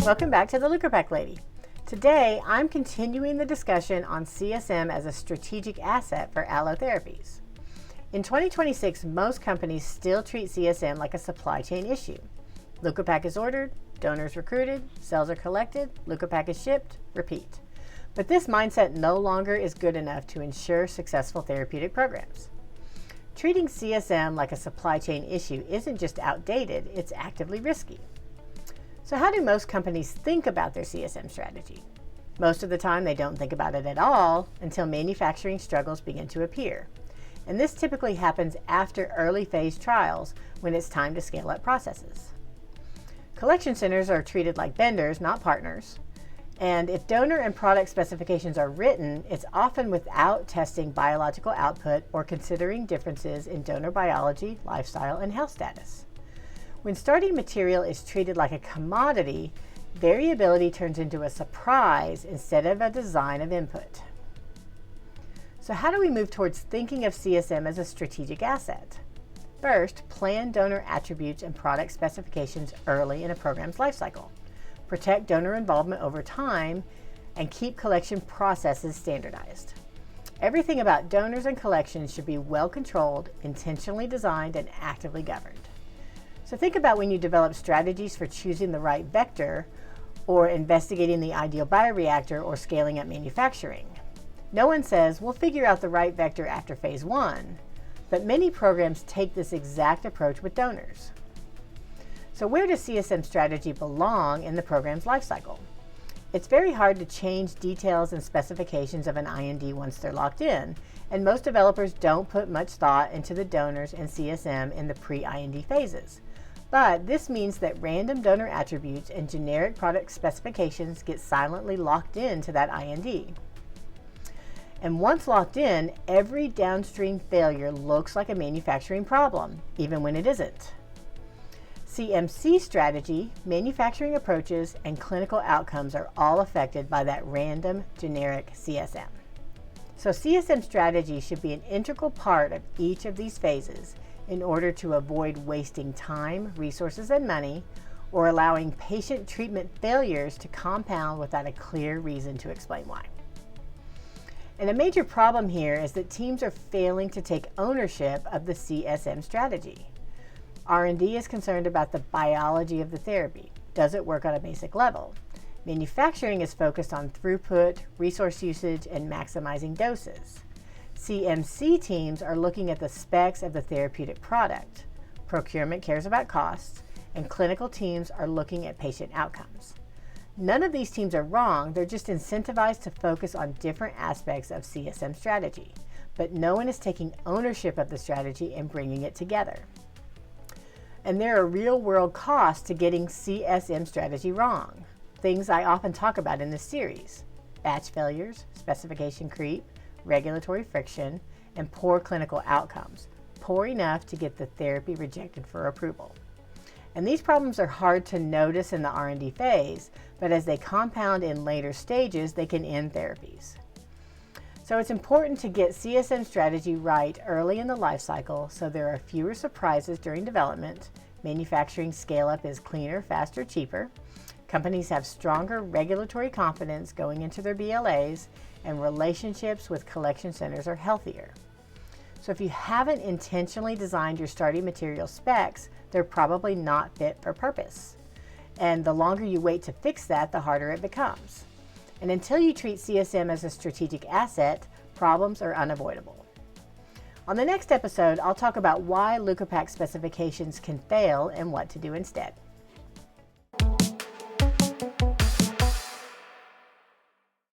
Welcome back to the Leukopak Lady. Today, I'm continuing the discussion on CSM as a strategic asset for allotherapies. In 2026, most companies still treat CSM like a supply chain issue. Leukopak is ordered, donors recruited, cells are collected, Leukopak is shipped, repeat. But this mindset no longer is good enough to ensure successful therapeutic programs. Treating CSM like a supply chain issue isn't just outdated, it's actively risky. So how do most companies think about their CSM strategy? Most of the time they don't think about it at all until manufacturing struggles begin to appear. And this typically happens after early phase trials when it's time to scale up processes. Collection centers are treated like vendors, not partners. And if donor and product specifications are written, it's often without testing biological output or considering differences in donor biology, lifestyle, and health status. When starting material is treated like a commodity, variability turns into a surprise instead of a design of input. So how do we move towards thinking of CSM as a strategic asset? First, plan donor attributes and product specifications early in a program's lifecycle. Protect donor involvement over time, and keep collection processes standardized. Everything about donors and collections should be well controlled, intentionally designed, and actively governed. So think about when you develop strategies for choosing the right vector or investigating the ideal bioreactor or scaling up manufacturing. No one says, we'll figure out the right vector after phase 1, but many programs take this exact approach with donors. So where does CSM strategy belong in the program's lifecycle? It's very hard to change details and specifications of an IND once they're locked in, and most developers don't put much thought into the donors and CSM in the pre-IND phases. But this means that random donor attributes and generic product specifications get silently locked into that IND. And once locked in, every downstream failure looks like a manufacturing problem, even when it isn't. CMC strategy, manufacturing approaches, and clinical outcomes are all affected by that random generic CSM. So CSM strategy should be an integral part of each of these phases in order to avoid wasting time, resources, and money, or allowing patient treatment failures to compound without a clear reason to explain why. And a major problem here is that teams are failing to take ownership of the CSM strategy. R&D is concerned about the biology of the therapy. Does it work on a basic level? Manufacturing is focused on throughput, resource usage, and maximizing doses. CMC teams are looking at the specs of the therapeutic product. Procurement cares about costs, and clinical teams are looking at patient outcomes. None of these teams are wrong, they're just incentivized to focus on different aspects of CSM strategy, but no one is taking ownership of the strategy and bringing it together. And there are real-world costs to getting CSM strategy wrong. Things I often talk about in this series: batch failures, specification creep, regulatory friction, and poor clinical outcomes, poor enough to get the therapy rejected for approval. And these problems are hard to notice in the R&D phase, but as they compound in later stages, they can end therapies. So it's important to get CSM strategy right early in the life cycle so there are fewer surprises during development, manufacturing scale-up is cleaner, faster, cheaper, companies have stronger regulatory confidence going into their BLAs, and relationships with collection centers are healthier. So if you haven't intentionally designed your starting material specs, they're probably not fit for purpose. And the longer you wait to fix that, the harder it becomes. And until you treat CSM as a strategic asset, problems are unavoidable. On the next episode, I'll talk about why Leukopak specifications can fail and what to do instead.